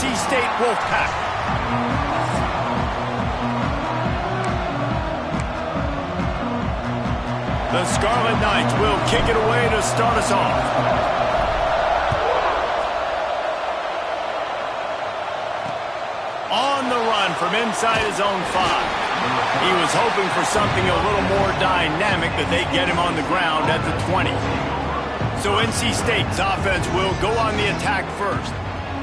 NC State Wolfpack. The Scarlet Knights will kick it away to start us off. On the run from inside his own 5. He was hoping for something a little more dynamic, but they get him on the ground at the 20. So NC State's offense will go on the attack first.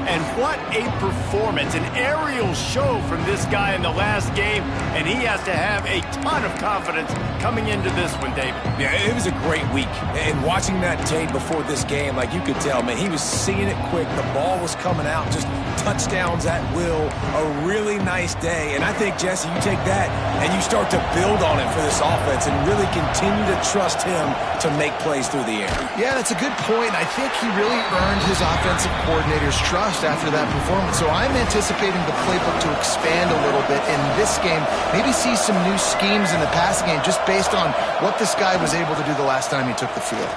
And what a performance, an aerial show from this guy in the last game, and he has to have a ton of confidence coming into this one, David. Yeah, it was a great week. And watching that tape before this game, like you could tell, man, he was seeing it quick. The ball was coming out, just touchdowns at will. A really nice day. And I think, Jesse, you take that and you start to build on it for this offense and really continue to trust him to make plays through the air. Yeah, that's a good point. I think he really earned his offensive coordinator's trust after that performance. So I'm anticipating the playbook to expand a little bit in this game. Maybe see some new schemes in the passing game just based on what this guy was able to do the last time he took the field.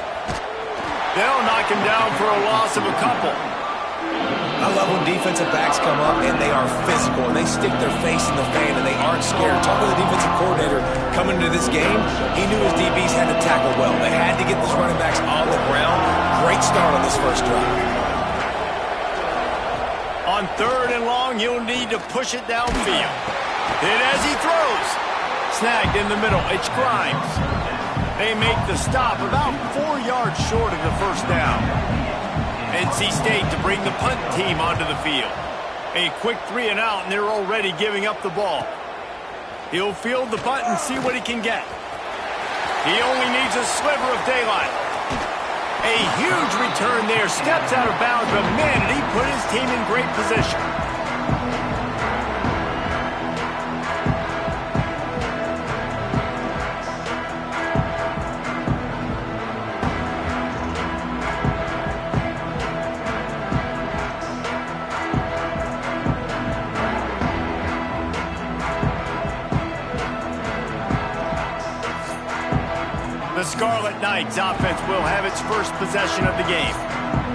They'll knock him down for a loss of a couple. I love when defensive backs come up and they are physical and they stick their face in the fan and they aren't scared. Talk to the defensive coordinator coming into this game. He knew his DBs had to tackle well. They had to get these running backs on the ground. Great start on this first drive. On 3rd and long, you'll need to push it downfield. Hit as he throws. Snagged in the middle. It's Grimes. They make the stop about 4 yards short of the first down. NC State to bring the punt team onto the field. A quick 3 and out, and they're already giving up the ball. He'll field the punt and see what he can get. He only needs a sliver of daylight. A huge return there, steps out of bounds, but man, did he put his team in great position. The Scarlet Knights offense will have its first possession of the game.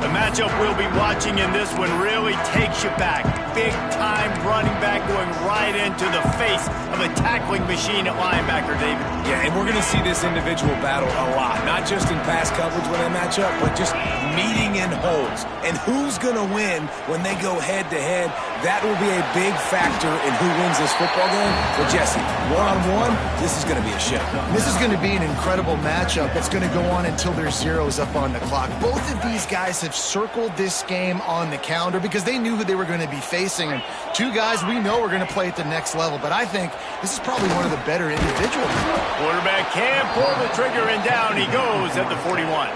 The matchup we'll be watching in this one really takes you back. Big-time running back going right into the face of a tackling machine at linebacker, David. Yeah, and we're going to see this individual battle a lot. Not just in pass coverage when they match up, but just meeting in holes. And who's going to win when they go head-to-head? That will be a big factor in who wins this football game. But, Jesse, one-on-one, this is going to be a show. This is going to be an incredible matchup. It's going to go on until there's zeros up on the clock. Both of these guys have circled this game on the calendar because they knew who they were going to be facing. And two guys we know are going to play at the next level. But I think this is probably one of the better individuals. Quarterback can't pull the trigger, and down he goes at the 41.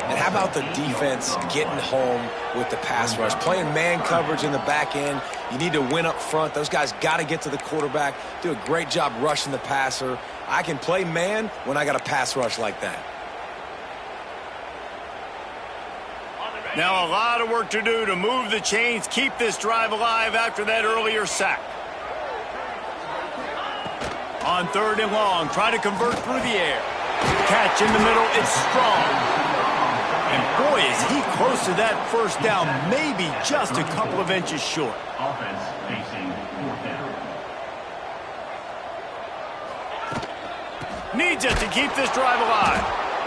And how about the defense getting home with the pass rush? Playing man coverage in the back end. You need to win up front. Those guys got to get to the quarterback, do a great job rushing the passer. I can play man when I got a pass rush like that. Now a lot of work to do to move the chains, keep this drive alive after that earlier sack. On 3rd and long, try to convert through the air. Catch in the middle, it's strong. And boy, is he close to that first down, maybe just a couple of inches short. Offense facing 4th down. Needs it to keep this drive alive.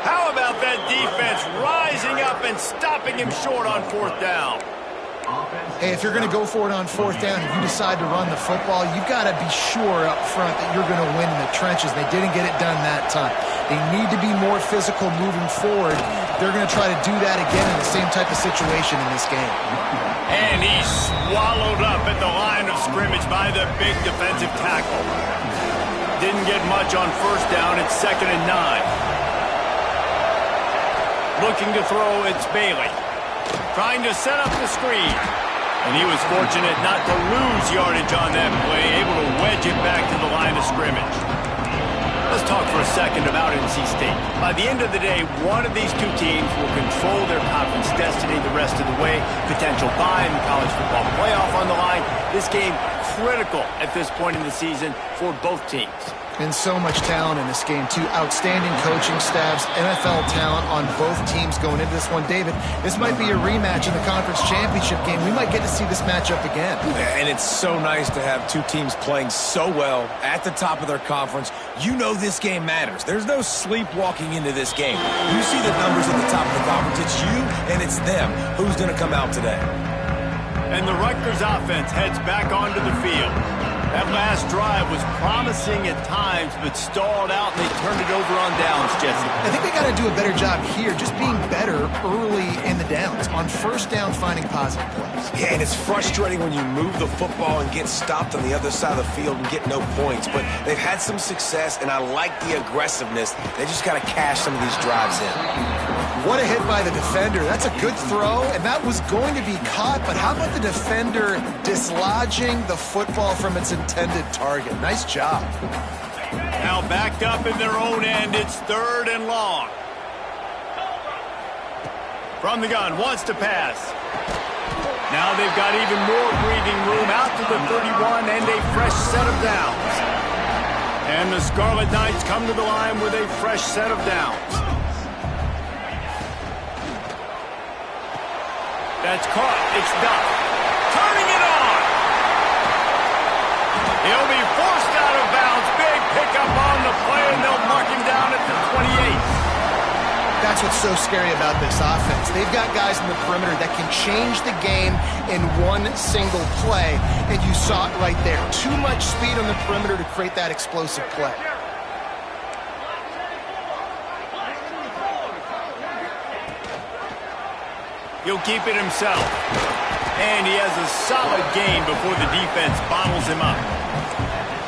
How about that defense rising up and stopping him short on 4th down? Hey, if you're going to go for it on 4th down, if you decide to run the football, you've got to be sure up front that you're going to win in the trenches. They didn't get it done that time. They need to be more physical moving forward. They're going to try to do that again in the same type of situation in this game. And he's swallowed up at the line of scrimmage by the big defensive tackle. Didn't get much on 1st down. It's 2nd and 9. Looking to throw, it's Bailey. Trying to set up the screen. And he was fortunate not to lose yardage on that play, able to wedge it back to the line of scrimmage. Let's talk for a second about NC State. By the end of the day, one of these two teams will control their conference destiny the rest of the way. Potential bye in the college football playoff on the line. This game critical at this point in the season for both teams. And so much talent in this game, too. Outstanding coaching staffs, NFL talent on both teams going into this one. David, this might be a rematch in the conference championship game. We might get to see this matchup again. And it's so nice to have two teams playing so well at the top of their conference. You know this game matters. There's no sleepwalking into this game. You see the numbers at the top of the conference. It's you and it's them. Who's going to come out today? And the Rutgers offense heads back onto the field. That last drive was promising at times, but stalled out, and they turned it over on downs, Jesse. I think they got to do a better job here, just being better early in the downs, on first down finding positive plays. Yeah, and it's frustrating when you move the football and get stopped on the other side of the field and get no points, but they've had some success, and I like the aggressiveness. They just got to cash some of these drives in. What a hit by the defender. That's a good throw, and that was going to be caught, but how about the defender dislodging the football from its intended target? Nice job. Now backed up in their own end, it's 3rd and long. From the gun, wants to pass. Now they've got even more breathing room out to the 31 and a fresh set of downs. And the Scarlet Knights come to the line with a fresh set of downs. That's caught. It's Duck. Turning it on. He'll be forced out of bounds. Big pickup on the play, and they'll mark him down at the 28. That's what's so scary about this offense. They've got guys in the perimeter that can change the game in one single play, and you saw it right there. Too much speed on the perimeter to create that explosive play. He'll keep it himself. And he has a solid gain before the defense bottles him up.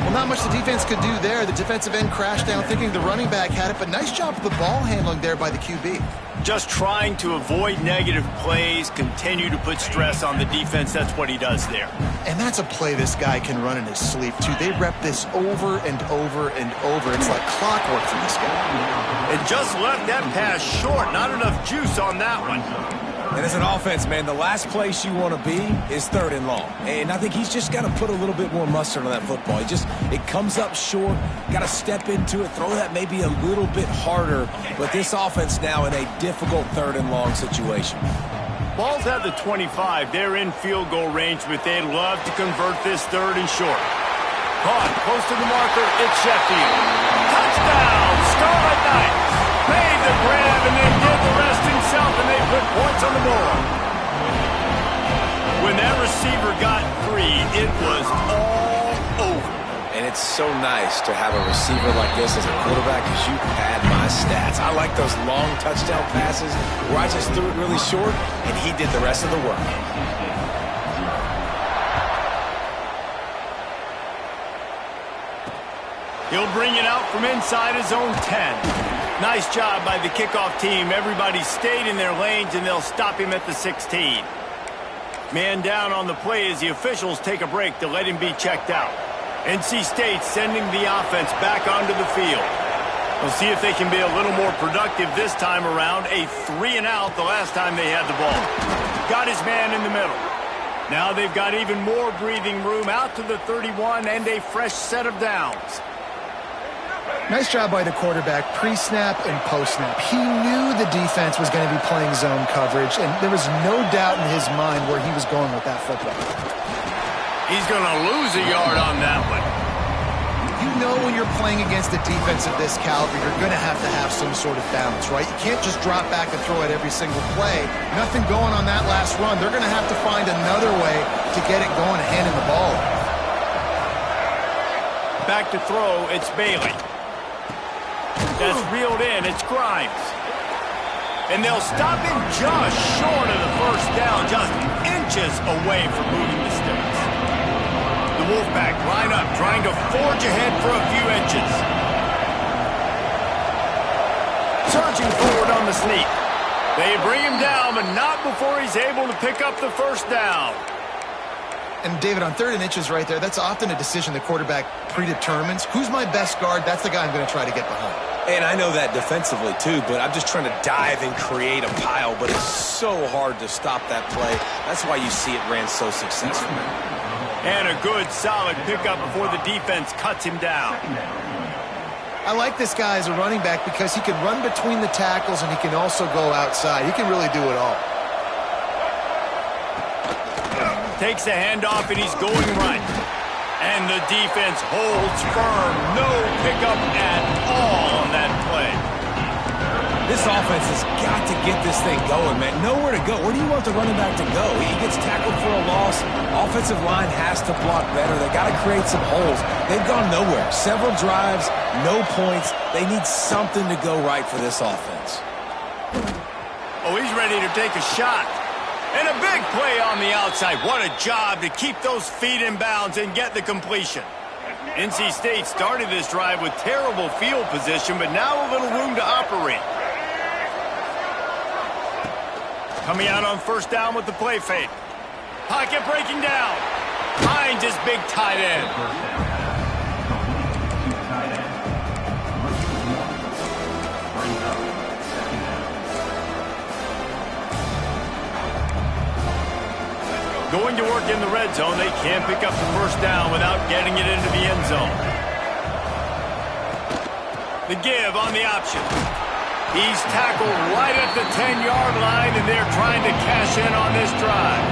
Well, not much the defense could do there. The defensive end crashed down thinking the running back had it, but nice job of the ball handling there by the QB. Just trying to avoid negative plays, continue to put stress on the defense. That's what he does there. And that's a play this guy can run in his sleep, too. They rep this over and over and over. It's like clockwork for this guy. And just left that pass short. Not enough juice on that one. And as an offense, man, the last place you want to be is 3rd and long. And I think he's just got to put a little bit more mustard on that football. It comes up short, got to step into it, throw that maybe a little bit harder. But this offense now in a difficult 3rd and long situation. Ball's at the 25. They're in field goal range, but they'd love to convert this 3rd and short. Caught, close to the marker, it's Sheffield. Touchdown, Scarlet Knights. Made the grab and then did the rest himself, and they put points on the board. When that receiver got free, it was all over. And it's so nice to have a receiver like this as a quarterback because you pad my stats. I like those long touchdown passes where I just threw it really short, and he did the rest of the work. He'll bring it out from inside his own 10. Nice job by the kickoff team. Everybody stayed in their lanes, and they'll stop him at the 16. Man down on the play as the officials take a break to let him be checked out. NC State sending the offense back onto the field. We'll see if they can be a little more productive this time around. A 3-and-out the last time they had the ball. Got his man in the middle. Now they've got even more breathing room out to the 31 and a fresh set of downs. Nice job by the quarterback, pre-snap and post-snap. He knew the defense was going to be playing zone coverage, and there was no doubt in his mind where he was going with that football. He's going to lose a yard on that one. You know when you're playing against a defense of this caliber, you're going to have some sort of balance, right? You can't just drop back and throw it every single play. Nothing going on that last run. They're going to have to find another way to get it going and handing the ball off. Back to throw, it's Bailey. That's reeled in, it's Grimes. And they'll stop him just short of the first down, just inches away from moving the sticks. The Wolfpack line up, trying to forge ahead for a few inches. Surging forward on the sneak. They bring him down, but not before he's able to pick up the first down. And, David, on 3rd and inches right there, that's often a decision the quarterback predetermines. Who's my best guard? That's the guy I'm going to try to get behind. And I know that defensively, too, but I'm just trying to dive and create a pile, but it's so hard to stop that play. That's why you see it ran so successfully. And a good, solid pickup before the defense cuts him down. I like this guy as a running back because he can run between the tackles and he can also go outside. He can really do it all. Takes the handoff and he's going right. And the defense holds firm. No pickup at all on that play. This offense has got to get this thing going, man. Nowhere to go. Where do you want the running back to go? He gets tackled for a loss. Offensive line has to block better. They got to create some holes. They've gone nowhere. Several drives, no points. They need something to go right for this offense. Oh, he's ready to take a shot. And a big play on the outside. What a job to keep those feet in bounds and get the completion. NC State started this drive with terrible field position, but now a little room to operate. Coming out on first down with the play fake. Pocket breaking down. Finds his big tight end. Going to work in the red zone. They can't pick up the first down without getting it into the end zone. The give on the option. He's tackled right at the 10-yard line, and they're trying to cash in on this drive.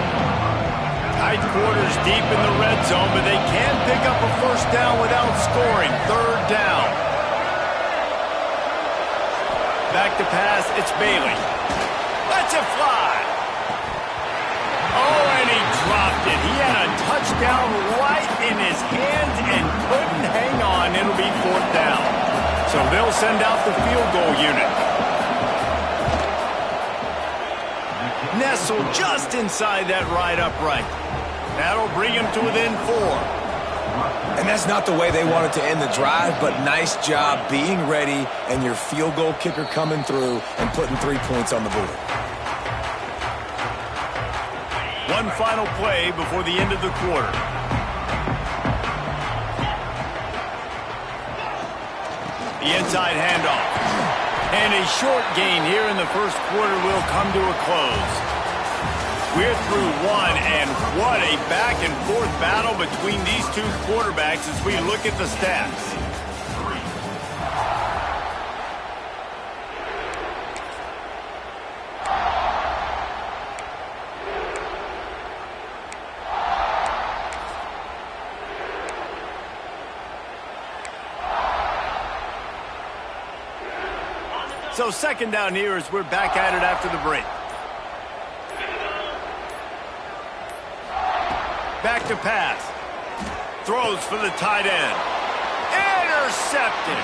Tight quarters deep in the red zone, but they can't pick up a first down without scoring. Third down. Back to pass, it's Bailey. Lets it fly. Oh, and he dropped it. He had a touchdown right in his hands and couldn't hang on. It'll be fourth down. So they'll send out the field goal unit. Nestled just inside that right upright. That'll bring him to within 4. And that's not the way they wanted to end the drive, but nice job being ready and your field goal kicker coming through and putting 3 points on the board. One final play before the end of the quarter. The inside handoff. And a short gain here in the first quarter will come to a close. We're through one, and what a back-and-forth battle between these two quarterbacks as we look at the stats. So second down here as we're back at it after the break. Back to pass. Throws for the tight end. Intercepted.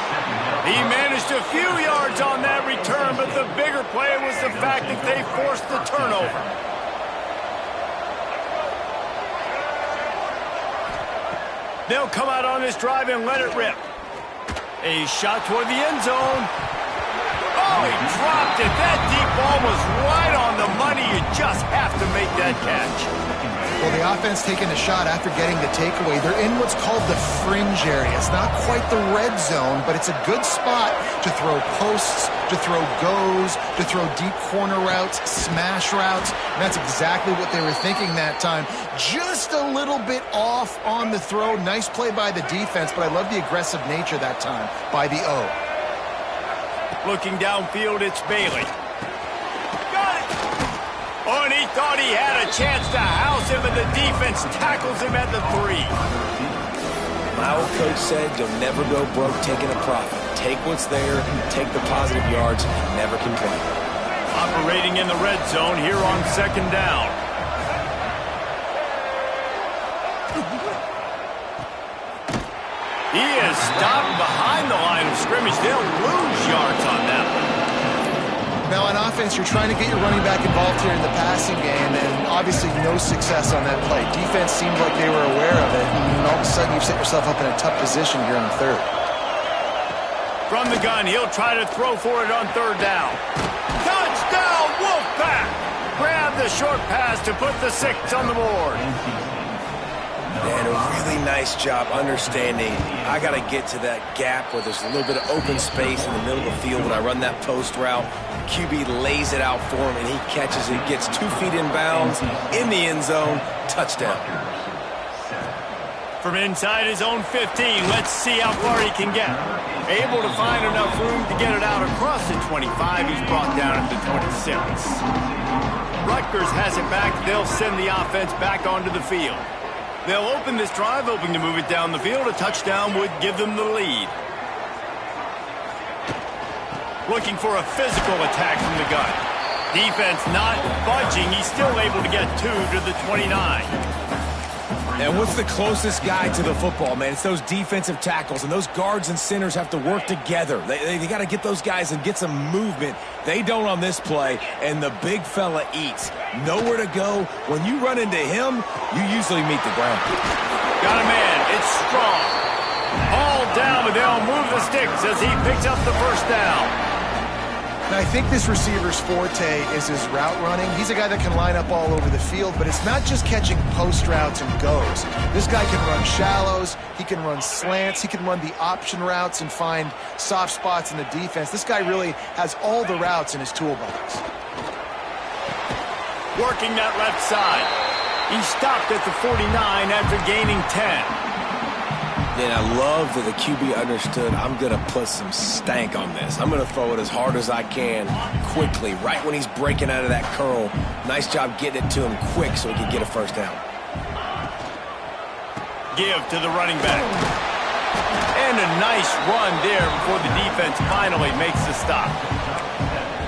He managed a few yards on that return, but the bigger play was the fact that they forced the turnover. They'll come out on this drive and let it rip. A shot toward the end zone. Oh, he dropped it. That deep ball was right on the money. You just have to make that catch. Well, the offense taking a shot after getting the takeaway. They're in what's called the fringe area. It's not quite the red zone, but it's a good spot to throw posts, to throw goes, to throw deep corner routes, smash routes. And that's exactly what they were thinking that time. Just a little bit off on the throw. Nice play by the defense, but I love the aggressive nature that time by the O. Looking downfield, it's Bailey. Got it! Oh, and he thought he had a chance to house him, but the defense tackles him at the 3. My old coach said you'll never go broke taking a profit. Take what's there, take the positive yards, and never complain. Operating in the red zone here on second down. He is stopped behind the line of scrimmage. They'll lose yards on that one. Now, on offense, you're trying to get your running back involved here in the passing game, and obviously no success on that play. Defense seemed like they were aware of it, and all of a sudden you've set yourself up in a tough position here in the third. From the gun, he'll try to throw for it on third down. Touchdown, Wolfpack! Grab the short pass to put the 6 on the board. And a really nice job understanding I got to get to that gap where there's a little bit of open space in the middle of the field when I run that post route. QB lays it out for him, and he catches it, gets 2 feet in bounds, in the end zone, touchdown. From inside his own 15, let's see how far he can get. Able to find enough room to get it out across the 25. He's brought down at the 26. Rutgers has it back. They'll send the offense back onto the field. They'll open this drive, hoping to move it down the field. A touchdown would give them the lead. Looking for a physical attack from the gun. Defense not budging. He's still able to get 2 to the 29. And what's the closest guy to the football, man? It's those defensive tackles, and those guards and centers have to work together. They got to get those guys and get some movement. They don't on this play, and the big fella eats. Nowhere to go. When you run into him, you usually meet the ground. Got a man. It's Strong. All down, but they'll move the sticks as he picks up the first down. Now, I think this receiver's forte is his route running. He's a guy that can line up all over the field, but it's not just catching post routes and goes. This guy can run shallows, he can run slants, he can run the option routes and find soft spots in the defense. This guy really has all the routes in his toolbox. Working that left side. He stopped at the 49 after gaining 10. And I love that the QB understood, I'm going to put some stank on this. I'm going to throw it as hard as I can, quickly, right when he's breaking out of that curl. Nice job getting it to him quick so he could get a first down. Give to the running back. And a nice run there before the defense finally makes the stop.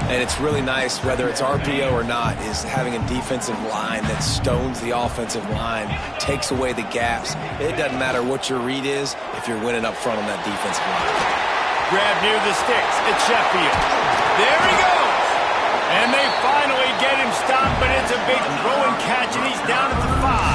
And it's really nice, whether it's RPO or not, is having a defensive line that stones the offensive line, takes away the gaps. It doesn't matter what your read is if you're winning up front on that defensive line. Grab near the sticks. It's Sheffield. There he goes. And they finally get him stopped, but it's a big throw and catch, and he's down at the 5.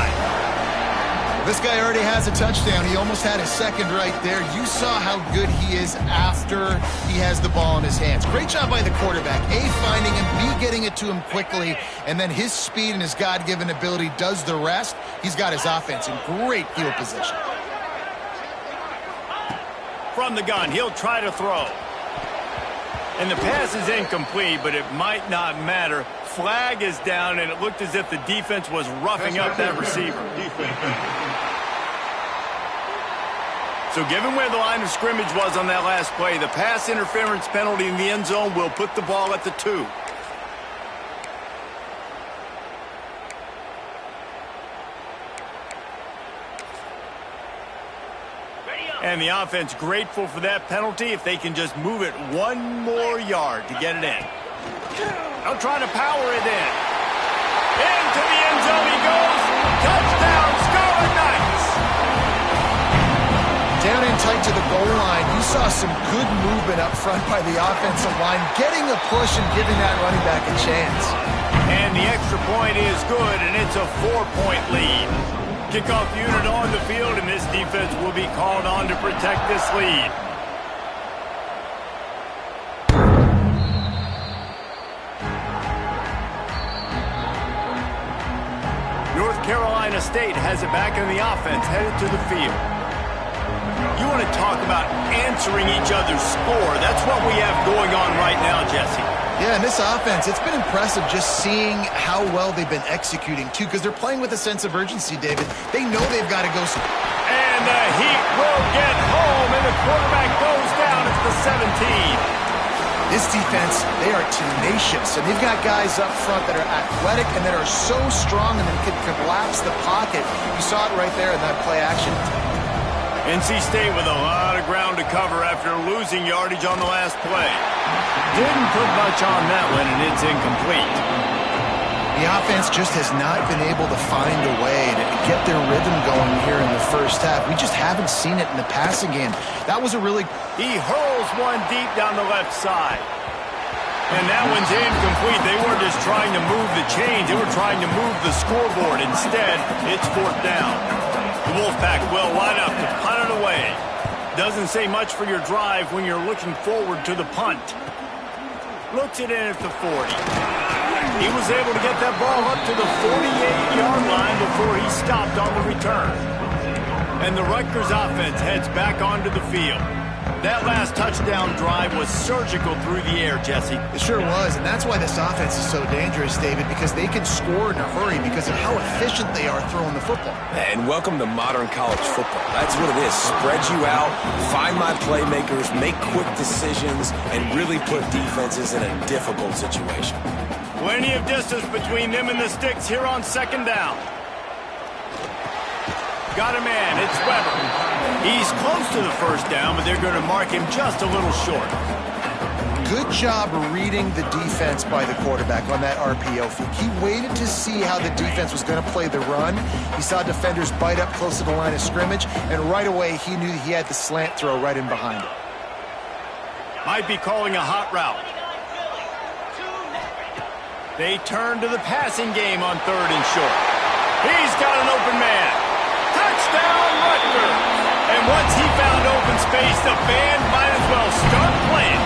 This guy already has a touchdown. He almost had his second right there. You saw how good he is after he has the ball in his hands. Great job by the quarterback. A, finding him, B, getting it to him quickly, and then his speed and his God-given ability does the rest. He's got his offense in great field position. From the gun, he'll try to throw. And the pass is incomplete, but it might not matter. Flag is down, and it looked as if the defense was roughing up that receiver. So given where the line of scrimmage was on that last play, the pass interference penalty in the end zone will put the ball at the 2. And the offense grateful for that penalty if they can just move it 1 more yard to get it in. They'll try to power it in. Into the end zone he goes. Touchdown, Scarlet Knights. Down in tight to the goal line, you saw some good movement up front by the offensive line, getting a push and giving that running back a chance. And the extra point is good, and it's a 4-point lead. Kickoff unit on the field, and this defense will be called on to protect this lead. North Carolina State has it back in the offense, headed to the field. You want to talk about answering each other's score. That's what we have going on right now, Jesse. Yeah, and this offense, it's been impressive just seeing how well they've been executing, too, because they're playing with a sense of urgency, David. They know they've got to go. And the Heat will get home, and the quarterback goes down at the 17. This defense, they are tenacious, and they've got guys up front that are athletic and that are so strong and that can collapse the pocket. You saw it right there in that play action. NC State with a lot of ground to cover after losing yardage on the last play. Didn't put much on that one, and it's incomplete. The offense just has not been able to find a way to get their rhythm going here in the first half. We just haven't seen it in the passing game. That was a really... He hurls one deep down the left side. And that one's incomplete. They weren't just trying to move the chains. They were trying to move the scoreboard. Instead, it's 4th down. The Wolfpack will line up to punt it away. Doesn't say much for your drive when you're looking forward to the punt. Looks it in at the 40. He was able to get that ball up to the 48-yard line before he stopped on the return. And the Rutgers offense heads back onto the field. That last touchdown drive was surgical through the air, Jesse. It sure was, and that's why this offense is so dangerous, David, because they can score in a hurry because of how efficient they are throwing the football. And welcome to modern college football. That's what it is. Spread you out, find my playmakers, make quick decisions, and really put defenses in a difficult situation. Plenty of distance between them and the sticks here on second down. Got a man, it's Weber. He's close to the first down, but they're going to mark him just a little short. Good job reading the defense by the quarterback on that RPO fake. He waited to see how the defense was going to play the run. He saw defenders bite up close to the line of scrimmage, and right away he knew he had the slant throw right in behind him. Might be calling a hot route. They turn to the passing game on third and short. He's got an open man. Touchdown, Rutgers! And once he found open space, the band might as well start playing.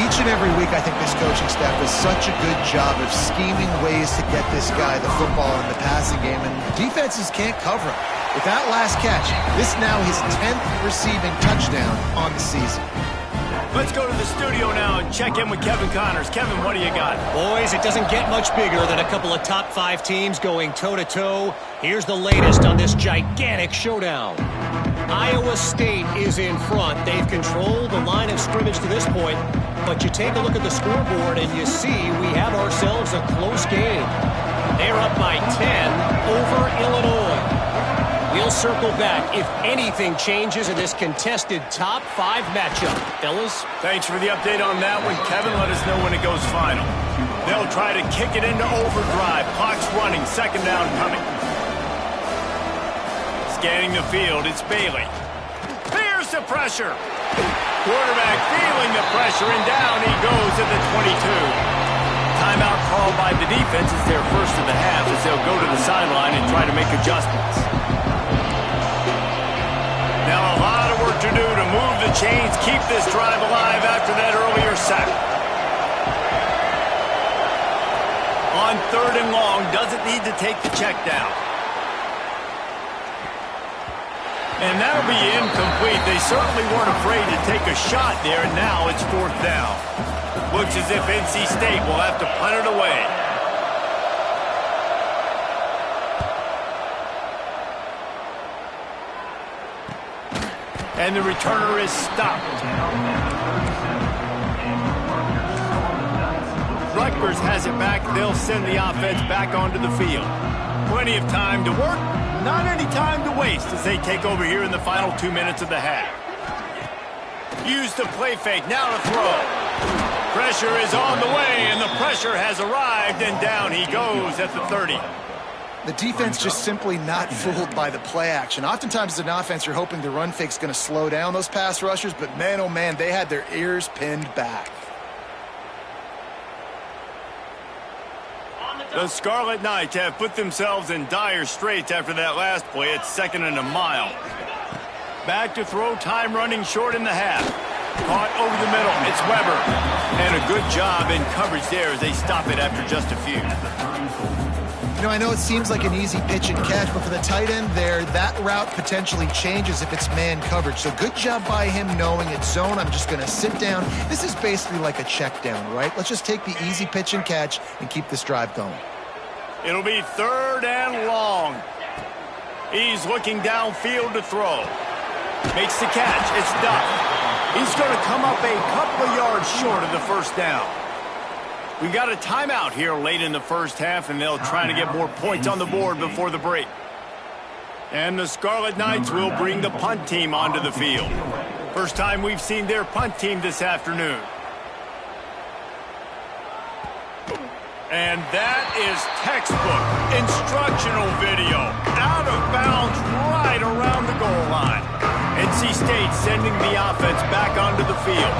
Each and every week, I think this coaching staff does such a good job of scheming ways to get this guy the football in the passing game, and defenses can't cover him. With that last catch, this now his 10th receiving touchdown on the season. Let's go to the studio now and check in with Kevin Connors. Kevin, what do you got? Boys, it doesn't get much bigger than a couple of top 5 teams going toe-to-toe. Here's the latest on this gigantic showdown. Iowa State is in front. They've controlled the line of scrimmage to this point, but you take a look at the scoreboard and you see we have ourselves a close game. They're up by 10 over Illinois. We'll circle back if anything changes in this contested top 5 matchup. Fellas? Thanks for the update on that one, Kevin. Let us know when it goes final. They'll try to kick it into overdrive. Clock's running. Second down coming. Scanning the field, it's Bailey. Here's the pressure. Quarterback feeling the pressure, and down he goes at the 22. Timeout called by the defense is their first of the half as they'll go to the sideline and try to make adjustments. Now a lot of work to do to move the chains, keep this drive alive after that earlier sack. On third and long, doesn't need to take the check down. And that'll be incomplete. They certainly weren't afraid to take a shot there, and now it's fourth down. Looks as if NC State will have to punt it away. And the returner is stopped. Rutgers has it back. They'll send the offense back onto the field. Plenty of time to work. Not any time to waste as they take over here in the final 2 minutes of the half. Use the play fake. Now to throw. Pressure is on the way, and the pressure has arrived, and down he goes at the 30. The defense just simply not fooled by the play action. Oftentimes as an offense, you're hoping the run fake's going to slow down those pass rushers, but man, oh man, they had their ears pinned back. The Scarlet Knights have put themselves in dire straits after that last play. It's 2nd and a mile. Back to throw, time running short in the half. Caught over the middle, it's Weber. And a good job in coverage there as they stop it after just a few. You know, I know it seems like an easy pitch and catch, but for the tight end there, that route potentially changes if it's man coverage. So good job by him knowing it's zone. I'm just going to sit down. This is basically like a check down, right? Let's just take the easy pitch and catch and keep this drive going. It'll be 3rd and long. He's looking downfield to throw. Makes the catch. It's Duff. He's going to come up a couple of yards short of the first down. We got a timeout here late in the first half, and they'll try to get more points on the board before the break. And the Scarlet Knights will bring the punt team onto the field. First time we've seen their punt team this afternoon. And that is textbook instructional video. Out of bounds right around the goal line. NC State sending the offense back onto the field.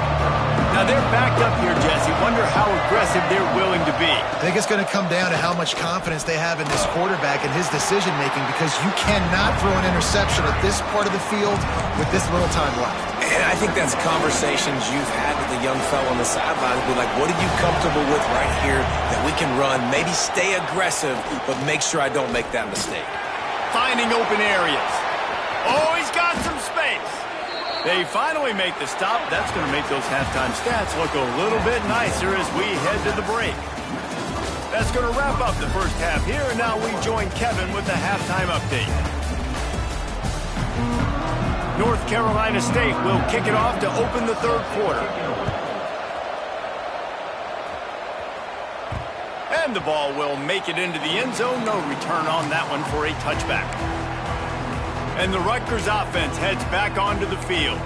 Now they're backed up here, Jesse. Wonder how aggressive they're willing to be. I think it's going to come down to how much confidence they have in this quarterback and his decision-making, because you cannot throw an interception at this part of the field with this little time left. And I think that's conversations you've had with the young fellow on the sideline. Be like, what are you comfortable with right here that we can run? Maybe stay aggressive, but make sure I don't make that mistake. Finding open areas. Oh, he's got some space. They finally make the stop. That's going to make those halftime stats look a little bit nicer as we head to the break. That's going to wrap up the first half here, and now we join Kevin with the halftime update. North Carolina State will kick it off to open the third quarter. And the ball will make it into the end zone. No return on that one for a touchback. And the Rutgers offense heads back onto the field.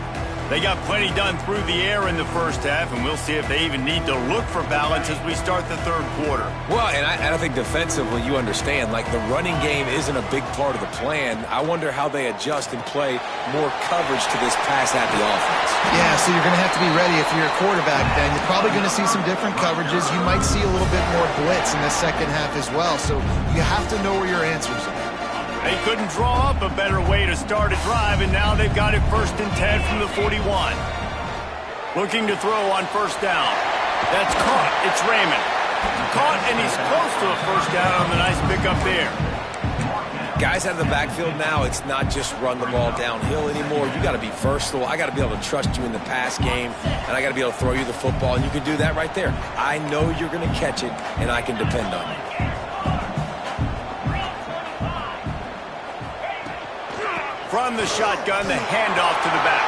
They got plenty done through the air in the first half, and we'll see if they even need to look for balance as we start the third quarter. Well, and I think defensively, you understand, like the running game isn't a big part of the plan. I wonder how they adjust and play more coverage to this pass-happy offense. Yeah, so you're going to have to be ready if you're a quarterback then. You're probably going to see some different coverages. You might see a little bit more blitz in the second half as well, so you have to know where your answers are. They couldn't draw up a better way to start a drive, and now they've got it 1st and 10 from the 41. Looking to throw on first down. That's caught. It's Raymond. Caught, and he's close to a first down on the nice pickup there. Guys out of the backfield now, it's not just run the ball downhill anymore. You got to be versatile. I got to be able to trust you in the pass game, and I got to be able to throw you the football, and you can do that right there. I know you're going to catch it, and I can depend on you. From the shotgun, the handoff to the back.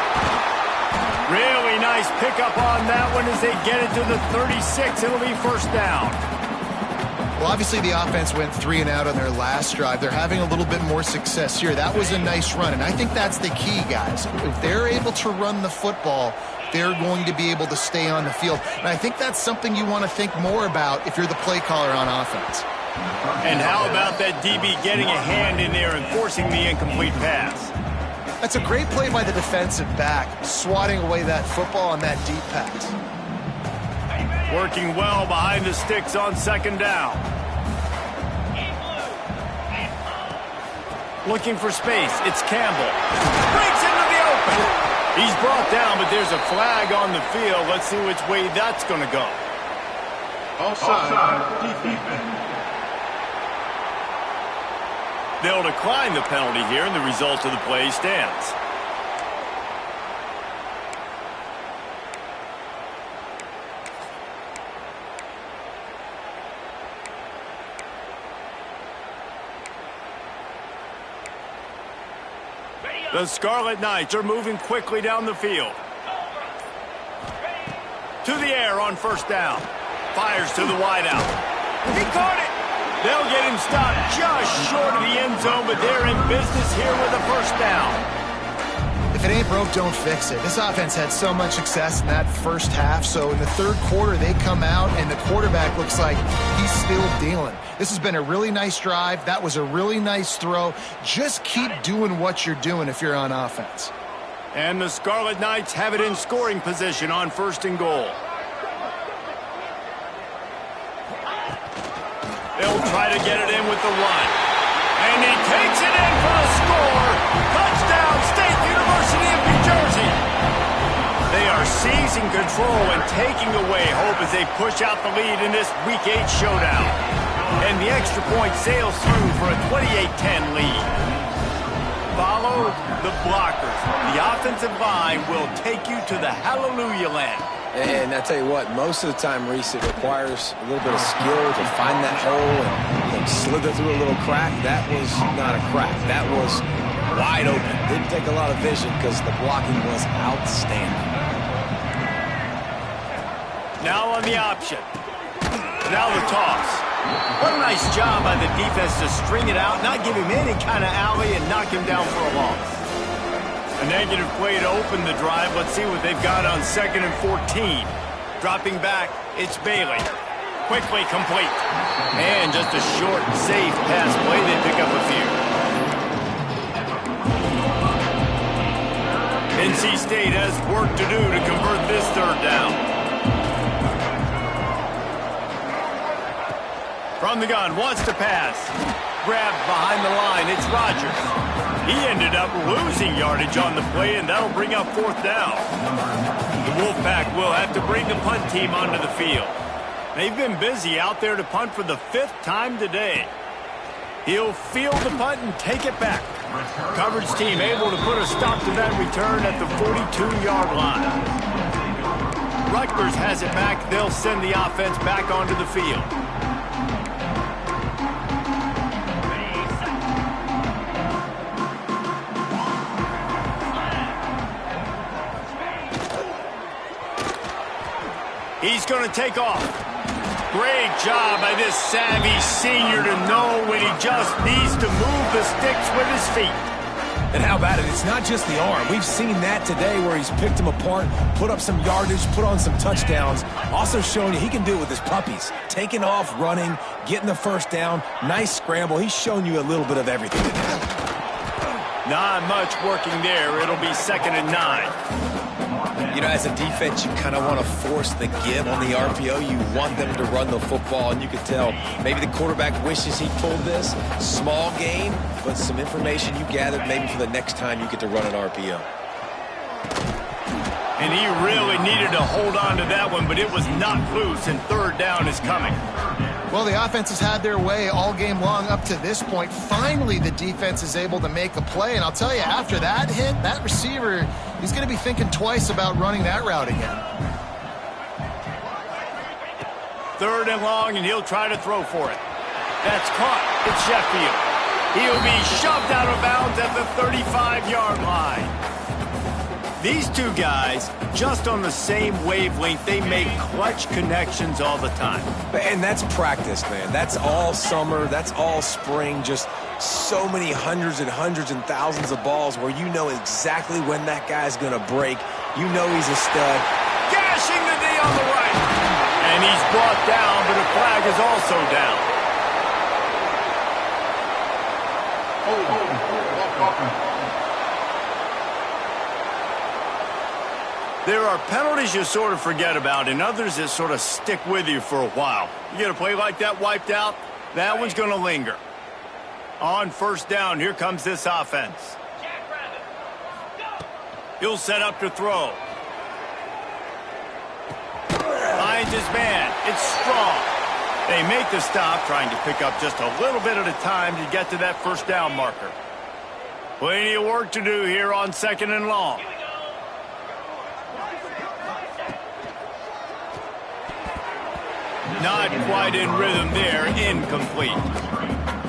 Really nice pickup on that one as they get it to the 36. It'll be first down. Well, obviously the offense went 3 and out on their last drive. They're having a little bit more success here. That was a nice run, and I think that's the key, guys. If they're able to run the football, they're going to be able to stay on the field. And I think that's something you want to think more about if you're the play caller on offense. And how about that DB getting a hand in there and forcing the incomplete pass? That's a great play by the defensive back, swatting away that football on that deep pass. Working well behind the sticks on second down. Looking for space. It's Campbell. Breaks into the open. He's brought down, but there's a flag on the field. Let's see which way that's going to go. Offside. Defense. They'll decline the penalty here, and the result of the play stands. The Scarlet Knights are moving quickly down the field. To the air on first down. Fires to the wideout. He caught it. They'll get him stopped just short of the end zone, but they're in business here with a first down. If it ain't broke, don't fix it. This offense had so much success in that first half, so in the third quarter, they come out, and the quarterback looks like he's still dealing. This has been a really nice drive. That was a really nice throw. Just keep doing what you're doing if you're on offense. And the Scarlet Knights have it in scoring position on 1st and goal. They'll try to get it in with the run. And he takes it in for the score. Touchdown, State University of New Jersey. They are seizing control and taking away hope as they push out the lead in this Week 8 showdown. And the extra point sails through for a 28-10 lead. Follow the blockers. The offensive line will take you to the Hallelujah land. And I tell you what, most of the time, Reese, it requires a little bit of skill to find that hole and slither through a little crack. That was not a crack. That was wide open. Didn't take a lot of vision because the blocking was outstanding. Now on the option. Now the toss. What a nice job by the defense to string it out, not give him any kind of alley, and knock him down for a loss. A negative play to open the drive. Let's see what they've got on 2nd and 14. Dropping back, it's Bailey. Quickly complete. And just a short, safe pass play. They pick up a few. NC State has work to do to convert this third down. From the gun, wants to pass. Grabbed behind the line, it's Rogers. He ended up losing yardage on the play, and that'll bring up 4th down. The Wolfpack will have to bring the punt team onto the field. They've been busy out there to punt for the 5th time today. He'll field the punt and take it back. Coverage team able to put a stop to that return at the 42-yard line. Rutgers has it back. They'll send the offense back onto the field. He's going to take off. Great job by this savvy senior to know when he just needs to move the sticks with his feet. And how about it? It's not just the arm. We've seen that today where he's picked them apart, put up some yardage, put on some touchdowns. Also showing you he can do it with his puppies. Taking off, running, getting the first down. Nice scramble. He's shown you a little bit of everything today. Not much working there. It'll be 2nd and 9. You know, as a defense, you kind of want to force the give on the RPO. You want them to run the football, and you can tell maybe the quarterback wishes he pulled this. Small gain, but some information you gathered maybe for the next time you get to run an RPO. And he really needed to hold on to that one, but it was knocked loose, and 3rd down is coming. Well, the offense has had their way all game long up to this point. Finally, the defense is able to make a play. And I'll tell you, after that hit, that receiver, he's going to be thinking twice about running that route again. 3rd and long, and he'll try to throw for it. That's caught. It's Sheffield. He'll be shoved out of bounds at the 35-yard line. These two guys, just on the same wavelength, they make clutch connections all the time. And that's practice, man. That's all summer. That's all spring. Just so many hundreds and thousands of balls where you know exactly when that guy's going to break. You know he's a stud. Gashing the knee on the right. And he's brought down, but a flag is also down. There are penalties you sort of forget about and others that sort of stick with you for a while. You get a play like that wiped out, that one's going to linger. On 1st down, here comes this offense. He'll set up to throw. Finds his man. It's Strong. They make the stop, trying to pick up just a little bit at a time to get to that 1st down marker. Plenty of work to do here on 2nd and long. Not quite in rhythm there, incomplete.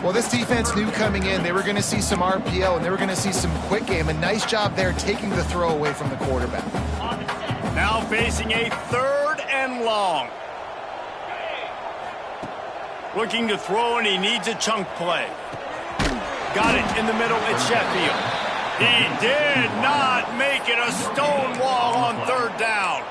Well, this defense knew coming in they were going to see some RPO and they were going to see some quick game. A nice job there taking the throw away from the quarterback. Now facing a 3rd and long. Looking to throw, and he needs a chunk play. Got it in the middle at Sheffield. He did not make it a stone wall on 3rd down.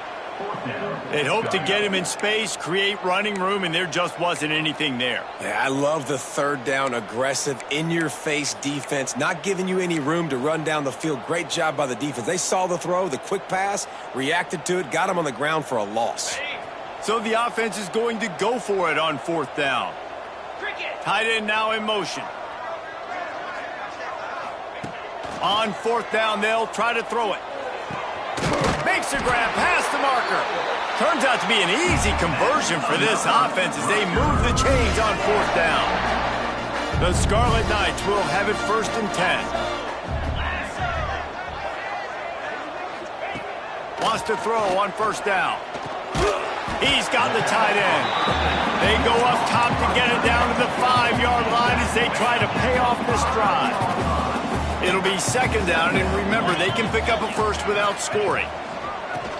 They'd hoped to get him in space, create running room, and there just wasn't anything there. Yeah, I love the 3rd down, aggressive, in-your-face defense, not giving you any room to run down the field. Great job by the defense. They saw the throw, the quick pass, reacted to it, got him on the ground for a loss. So the offense is going to go for it on 4th down. Tight end now in motion. On 4th down, they'll try to throw it. Makes a grab past the marker. Turns out to be an easy conversion for this offense as they move the chains on 4th down. The Scarlet Knights will have it 1st and 10. Wants to throw on 1st down. He's got the tight end. They go up top to get it down to the 5-yard line as they try to pay off this drive. It'll be 2nd down, and remember, they can pick up a 1st without scoring.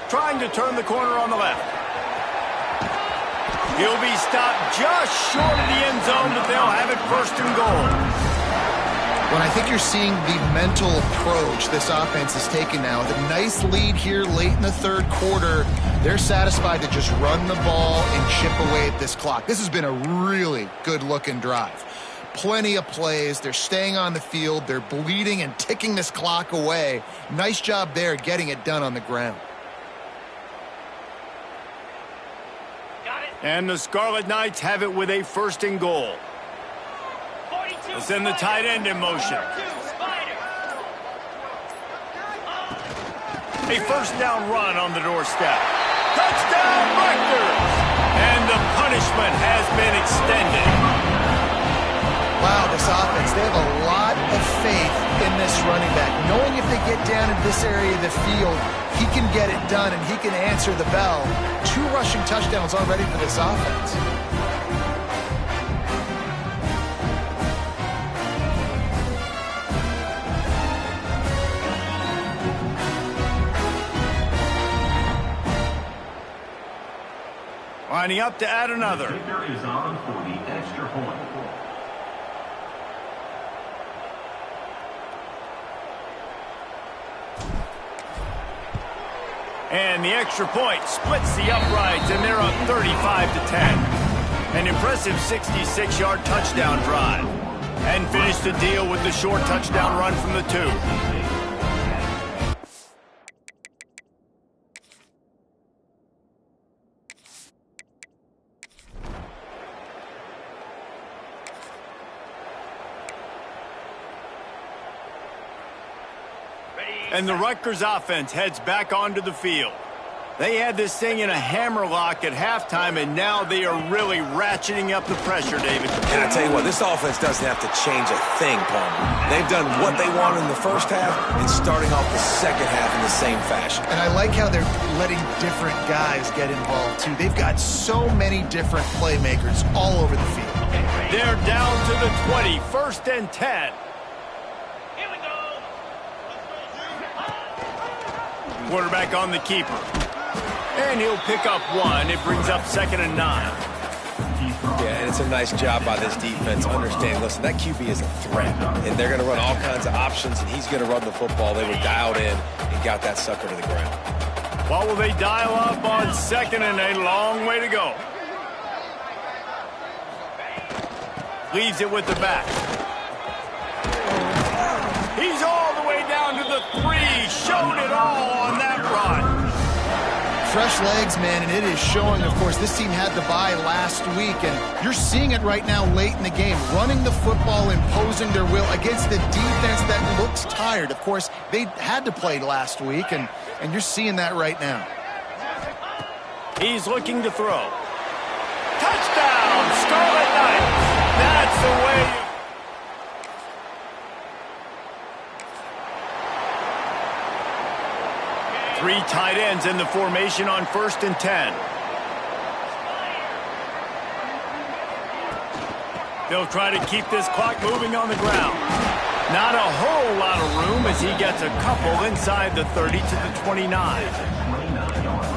Trying to turn the corner on the left. He'll be stopped just short of the end zone, but they'll have it 1st and goal. Well, I think you're seeing the mental approach this offense is taking now. The nice lead here late in the 3rd quarter. They're satisfied to just run the ball and chip away at this clock. This has been a really good-looking drive. Plenty of plays. They're staying on the field. They're bleeding and ticking this clock away. Nice job there getting it done on the ground. And the Scarlet Knights have it with a 1st and goal. They'll send the tight end in motion. A 1st down run on the doorstep. Touchdown, Rutgers! And the punishment has been extended. Wow, this offense, they have a lot of faith in this running back. Knowing if they get down into this area of the field, he can get it done and he can answer the bell. 2 rushing touchdowns already for this offense. Lining up to add another. Kicker is on for the extra point. And the extra point splits the uprights, and they're up 35-10. An impressive 66-yard touchdown drive. And finish the deal with the short touchdown run from the 2. And the Rutgers offense heads back onto the field. They had this thing in a hammerlock at halftime, and now they are really ratcheting up the pressure, David. And I tell you what, this offense doesn't have to change a thing, Palmer. They've done what they wanted in the first half and starting off the second half in the same fashion. And I like how they're letting different guys get involved, too. They've got so many different playmakers all over the field. They're down to the 20, 1st and 10. Quarterback on the keeper. And he'll pick up 1. It brings up 2nd and 9. Yeah, and it's a nice job by this defense understanding, listen, that QB is a threat, and they're going to run all kinds of options, and he's going to run the football. They were dialed in and got that sucker to the ground. What will they dial up on 2nd and a long way to go? Leaves it with the back. He's all the way down to the 3. Showed it all on that run. Fresh legs, man, and it is showing, of course. This team had the bye last week, and you're seeing it right now late in the game. Running the football, imposing their will against the defense that looks tired. Of course, they had to play last week, and you're seeing that right now. He's looking to throw. Touchdown, Scarlet Knights. That's the way. 3 tight ends in the formation on 1st and 10. They'll try to keep this clock moving on the ground. Not a whole lot of room as he gets a couple inside the 30 to the 29.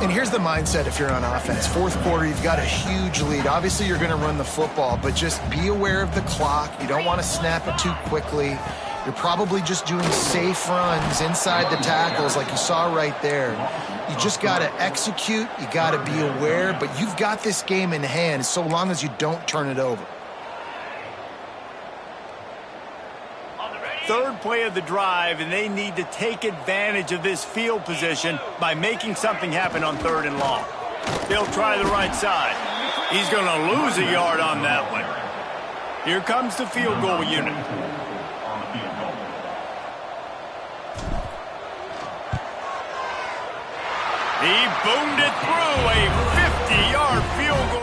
And here's the mindset if you're on offense. 4th quarter, you've got a huge lead. Obviously, you're going to run the football, but just be aware of the clock. You don't want to snap it too quickly. You're probably just doing safe runs inside the tackles like you saw right there. You just got to execute. You got to be aware, but you've got this game in hand so long as you don't turn it over. 3rd play of the drive, and they need to take advantage of this field position by making something happen on 3rd and long. They'll try the right side. He's going to lose a yard on that one. Here comes the field goal unit. He boomed it through a 50-yard field goal.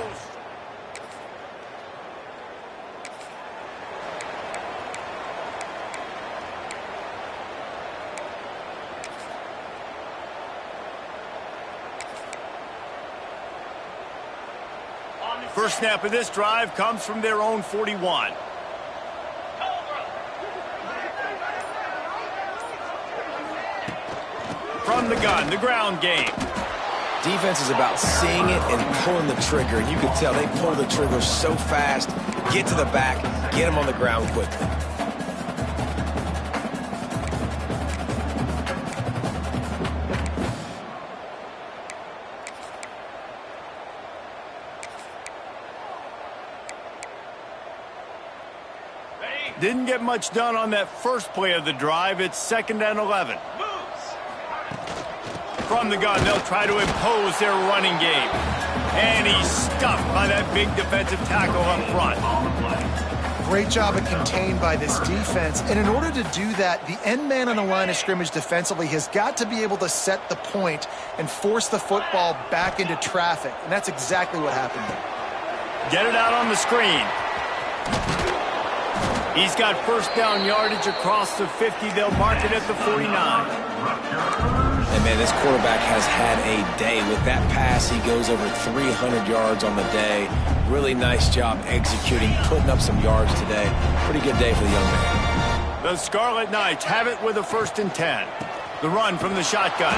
First snap of this drive comes from their own 41. From the gun, the ground game. Defense is about seeing it and pulling the trigger, and you can tell they pull the trigger so fast, get to the back, get him on the ground quickly. Didn't get much done on that first play of the drive. It's 2nd and 11. From the gun, they'll try to impose their running game. And he's stuffed by that big defensive tackle up front. Great job of contained by this defense. And in order to do that, the end man on the line of scrimmage defensively has got to be able to set the point and force the football back into traffic. And that's exactly what happened there. Get it out on the screen. He's got first down yardage across the 50. They'll mark it at the 49. And, man, this quarterback has had a day. With that pass, he goes over 300 yards on the day. Really nice job executing, putting up some yards today. Pretty good day for the young man. The Scarlet Knights have it with a 1st and 10. The run from the shotgun.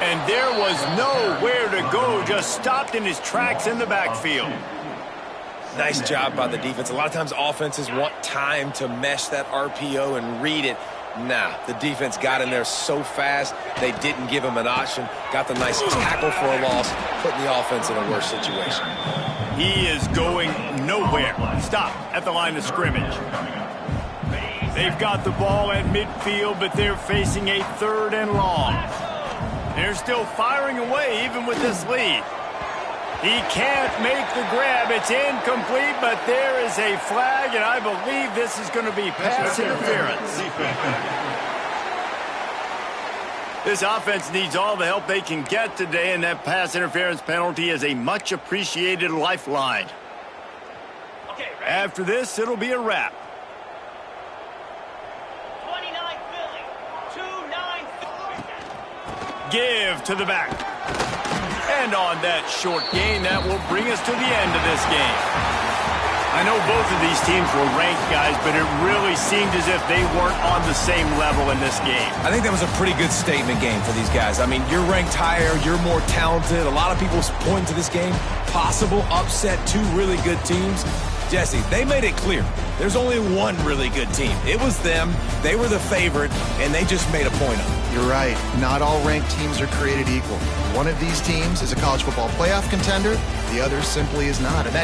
And there was nowhere to go, just stopped in his tracks in the backfield. Nice job by the defense. A lot of times offenses want time to mesh that RPO and read it. Nah, the defense got in there so fast, they didn't give him an option. Got the nice tackle for a loss, putting the offense in a worse situation. He is going nowhere. Stop at the line of scrimmage. They've got the ball at midfield, but they're facing a 3rd and long. They're still firing away even with this lead. He can't make the grab. It's incomplete, but there is a flag, and I believe this is going to be pass interference. This offense needs all the help they can get today, and that pass interference penalty is a much-appreciated lifeline. After this, it'll be a wrap. 29 Philly, 2-9 Give to the back. And on that short gain, that will bring us to the end of this game. I know both of these teams were ranked, guys, but it really seemed as if they weren't on the same level in this game. I think that was a pretty good statement game for these guys. I mean, you're ranked higher, you're more talented. A lot of people point to this game, possible upset, 2 really good teams. Jesse, they made it clear. There's only one really good team. It was them. They were the favorite, and they just made a point of it. You're right. Not all ranked teams are created equal. One of these teams is a college football playoff contender. The other simply is not. And that